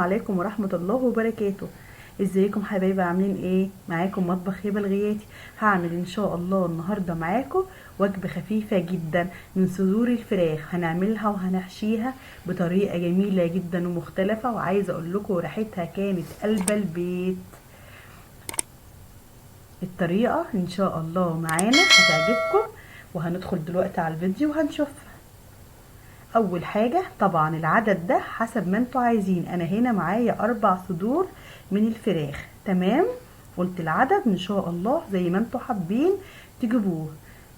عليكم ورحمة الله وبركاته. ازيكم حبايبي؟ عاملين ايه؟ معاكم مطبخ هبه الغياتي. هعمل ان شاء الله النهارده معاكم وجبه خفيفه جدا من صدور الفراخ. هنعملها وهنحشيها بطريقه جميله جدا ومختلفه، وعايزه اقول لكم ريحتها كانت قلب البيت. الطريقه ان شاء الله معانا هتعجبكم، وهندخل دلوقتي على الفيديو وهنشوفها. اول حاجة طبعا العدد ده حسب ما انتوا عايزين. انا هنا معايا 4 صدور من الفراخ. تمام، قلت العدد ان شاء الله زي ما انتوا حابين تجيبوه.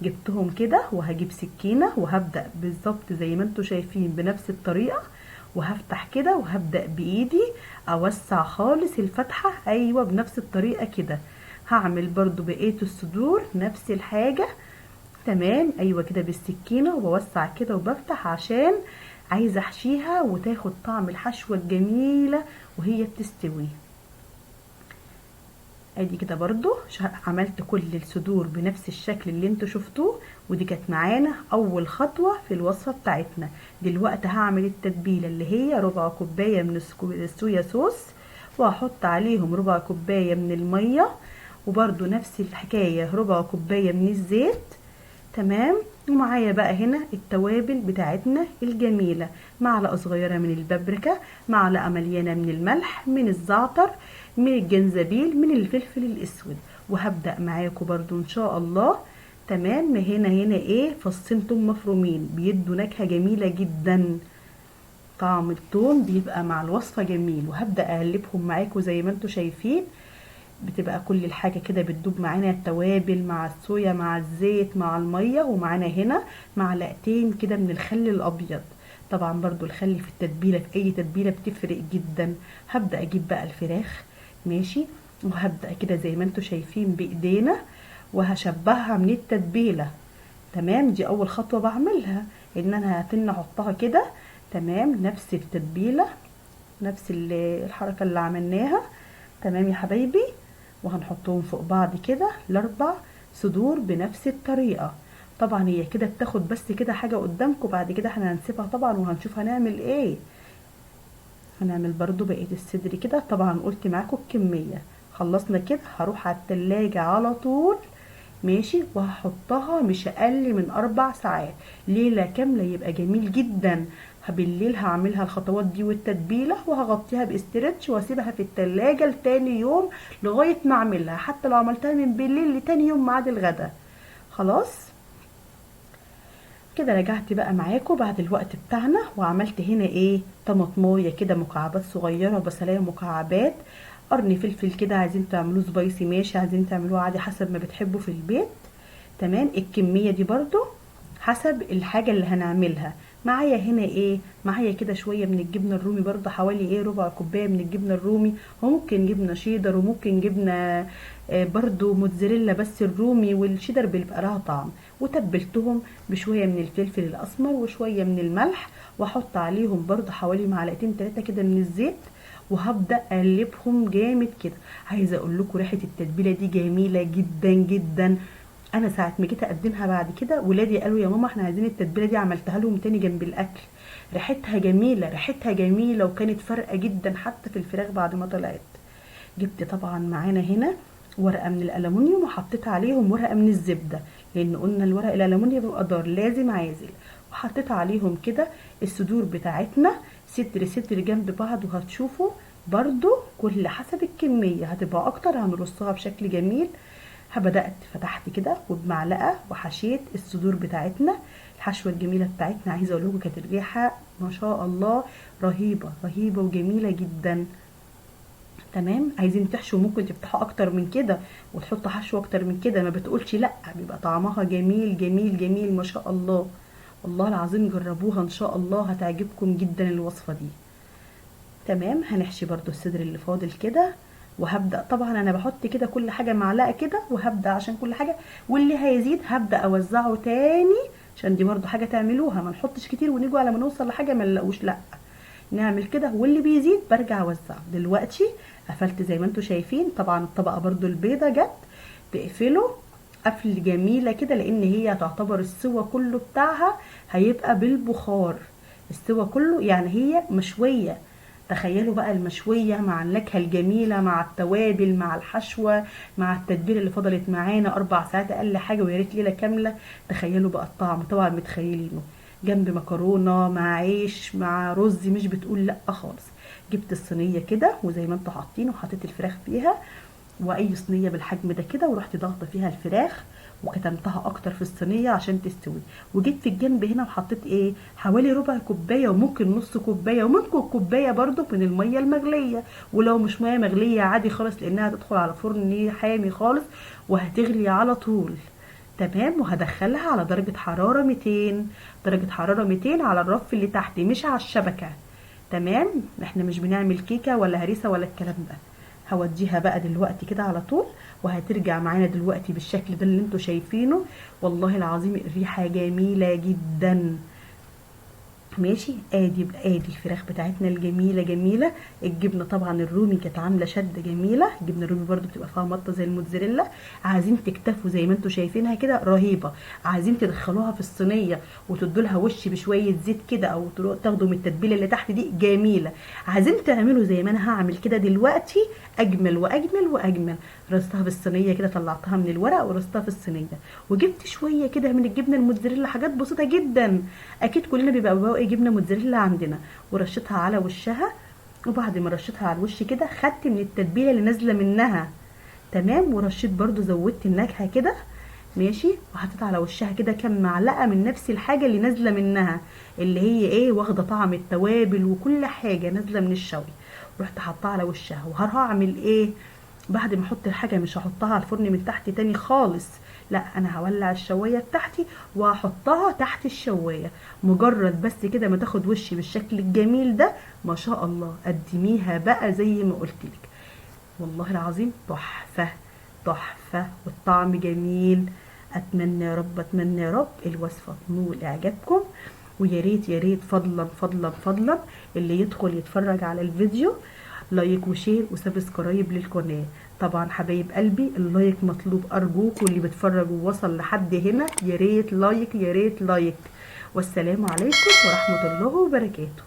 جبتهم كده، وهجيب سكينة وهبدأ بالظبط زي ما انتوا شايفين بنفس الطريقة، وهفتح كده وهبدأ بايدي اوسع خالص الفتحة. ايوه بنفس الطريقة كده. هعمل برضو بقية الصدور نفس الحاجة. تمام، ايوه كده بالسكينه، وبوسع كده وبفتح عشان عايزه احشيها وتاخد طعم الحشوه الجميله وهي بتستوي. ادي كده برضو عملت كل الصدور بنفس الشكل اللي انتوا شفتوه، ودي كانت معانا اول خطوه في الوصفه بتاعتنا. دلوقتي هعمل التتبيله اللي هي ربع كوبايه من الصويا صوص، وهحط عليهم ربع كوبايه من الميه، وبرضو نفس الحكايه ربع كوبايه من الزيت. تمام، ومعايا بقى هنا التوابل بتاعتنا الجميلة: معلقة صغيرة من البابريكا، معلقة مليانة من الملح، من الزعتر، من الجنزبيل، من الفلفل الاسود. وهبدأ معاكم برضو ان شاء الله. تمام، هنا ايه، فصين توم مفرومين بيدوا نكهة جميلة جدا. طعم التوم بيبقى مع الوصفة جميل. وهبدأ اقلبهم معاكم زي ما انتوا شايفين. بتبقى كل الحاجة كده بتدوب معانا، التوابل مع الصويا مع الزيت مع المية. ومعانا هنا معلقتين كده من الخل الأبيض. طبعا برضو الخل في التتبيلة في أي تتبيلة بتفرق جدا. هبدأ أجيب بقى الفراخ، ماشي، وهبدأ كده زي ما انتوا شايفين بإيدينا، وهشبعها من التتبيلة. تمام، دي أول خطوة بعملها، إن أنا هتن أحطها كده. تمام، نفس التتبيلة، نفس الحركة اللي عملناها. تمام يا حبايبي، وهنحطهم فوق بعض كده ال4 صدور بنفس الطريقة. طبعا هي كده بتاخد بس كده حاجة قدامكم، بعد كده احنا هنسيبها طبعا وهنشوف هنعمل ايه. هنعمل برضو بقية الصدر كده. طبعا قلت معاكم الكمية. خلصنا كده هروح على التلاجة على طول، ماشي، وهحطها مش اقل من 4 ساعات، ليلة كاملة، يبقى جميل جدا. بالليل هعملها الخطوات دي والتتبيلة، وهغطيها باسترتش واسيبها في التلاجة لتاني يوم لغاية ما اعملها، حتى لو عملتها من بالليل لتاني يوم ميعاد الغدا. خلاص كده رجعت بقى معاكم بعد الوقت بتاعنا، وعملت هنا ايه، طماطمايه كده مكعبات صغيره، وبصلايه مكعبات، قرن فلفل كده. عايزين تعملوه سبايسي ماشي، عايزين تعملوه عادي حسب ما بتحبوا في البيت. تمام، الكميه دي برضو حسب الحاجه اللي هنعملها. معايا هنا ايه، معايا كده شويه من الجبنه الرومي، برضو حوالي ايه ربع كوبايه من الجبنه الرومي، وممكن جبنه شيدر، وممكن جبنه برضو موتزاريلا، بس الرومي والشيدر بيبقى لها طعم. وتبلتهم بشويه من الفلفل الاسمر وشويه من الملح، واحط عليهم برضو حوالي معلقتين 3 كده من الزيت، وهبدا اقلبهم جامد كده. عايزه اقول لكم ريحه التتبيله دي جميله جدا جدا. انا ساعه ما جيت اقدمها بعد كده ولادي قالوا يا ماما احنا عايزين التتبيله دي، عملتها لهم تاني جنب الاكل. ريحتها جميله، ريحتها جميله، وكانت فارقه جدا حتى في الفراخ بعد ما طلعت. جبت طبعا معانا هنا ورقه من الالومنيوم، وحطيت عليهم ورقه من الزبده، لان قلنا الورق الالومنيوم بيبقى دار لازم عازل. وحطيت عليهم كده الصدور بتاعتنا ستر ستر جنب بعض. وهتشوفوا برضو كل حسب الكميه، هتبقى اكتر هنرصها بشكل جميل. بدأت فتحت كده وبمعلقه وحشيت الصدور بتاعتنا الحشوه الجميله بتاعتنا. عايزه اقول لكم كانت الريحه ما شاء الله رهيبه رهيبه وجميله جدا. تمام، عايزين تحشوا ممكن تفتحوا اكتر من كده وتحطوا حشو اكتر من كده، ما بتقولش لا، بيبقى طعمها جميل جميل جميل ما شاء الله. والله العظيم جربوها ان شاء الله هتعجبكم جدا الوصفه دي. تمام، هنحشي برضو الصدر اللي فاضل كده. وهبدا طبعا انا بحط كده كل حاجه معلقه كده، وهبدا عشان كل حاجه، واللي هيزيد هبدا اوزعه تاني، عشان دي برضو حاجه تعملوها، ما نحطش كتير ونيجوا على ما نوصل لحاجه ما نلاقوش، لا، نعمل كده، واللي بيزيد برجع اوزعه. دلوقتي قفلت زي ما انتم شايفين. طبعا الطبقه برضو البيضه جت تقفله قفل جميله كده، لان هي تعتبر السوا كله بتاعها هيبقى بالبخار. السوا كله يعني هي مشويه، تخيلوا بقى المشوية مع النكهة الجميلة مع التوابل مع الحشوة مع التتبيلة اللي فضلت معانا 4 ساعات اقل حاجة، ويا ريت ليلة كاملة. تخيلوا بقى الطعم، طبعا متخيلينه جنب مكرونة مع عيش مع رز، مش بتقول لا خالص. جبت الصينية كده وزي ما انتوا حاطين، وحطيت الفراخ فيها، واي صينيه بالحجم ده كده، ورحت ضاغطه فيها الفراخ وكتمتها اكتر في الصينيه عشان تستوي. وجيت في الجنب هنا وحطيت ايه، حوالي ربع كوبايه وممكن نص كوبايه وممكن كوبايه برضو من الميه المغليه، ولو مش ميه مغليه عادي خالص لانها هتدخل على فرن حامي خالص وهتغلي على طول. تمام. وهدخلها على درجه حراره 200، درجه حراره 200 على الرف اللي تحت مش على الشبكه. تمام. احنا مش بنعمل كيكه ولا هريسه ولا الكلام ده. هوديها بقى دلوقتي كده على طول، وهترجع معانا دلوقتي بالشكل ده اللي انتوا شايفينه. والله العظيم الريحه جميله جدا. ماشي. ادي الفراخ بتاعتنا الجميله جميله. الجبنه طبعا الرومي كانت عامله شده جميله، الجبنه الرومي برده بتبقى فيها مطه زي الموتزاريلا. عايزين تكتفوا زي ما انتم شايفينها كده رهيبه، عايزين تدخلوها في الصينيه وتدوا لها وش بشويه زيت كده، او تاخدوا من التتبيله اللي تحت دي جميله. عايزين تعملوا زي ما انا هعمل كده دلوقتي، اجمل واجمل واجمل. رصتها في الصينيه كده، طلعتها من الورق ورصتها في الصينيه، وجبت شويه كده من الجبنه الموتزاريلا، حاجات بسيطه جدا. اكيد كلنا بيبقى بواقي جبنه موتزاريلا عندنا، ورشيتها على وشها. وبعد ما رشيتها على الوش كده، خدت من التتبيله اللي نازله منها. تمام. ورشيت برده، زودت النكهه كده. ماشي. وحطيت على وشها كده كام معلقه من نفس الحاجه اللي نازله منها، اللي هي ايه، واخده طعم التوابل وكل حاجه نازله من الشوي. رحت حطها على وشها. وهعمل ايه بعد ما احط الحاجه؟ مش هحطها على الفرن من تحت تاني خالص، لا انا هولع الشوايه بتاعتي وهحطها تحت الشوايه. مجرد بس كده ما تاخد وشي بالشكل الجميل ده، ما شاء الله قدميها بقى زي ما قلت لك. والله العظيم تحفه تحفه، والطعم جميل. اتمنى يا رب، اتمنى يا رب الوصفه تنول اعجابكم. ويا ريت يا ريت فضلا فضلا فضلا اللي يدخل يتفرج على الفيديو لايك وشير وسبسكرايب للقناه. طبعا حبايب قلبي اللايك مطلوب ارجوك، واللي بيتفرج ووصل لحد هنا يا ريت لايك يا ريت لايك. والسلام عليكم ورحمه الله وبركاته.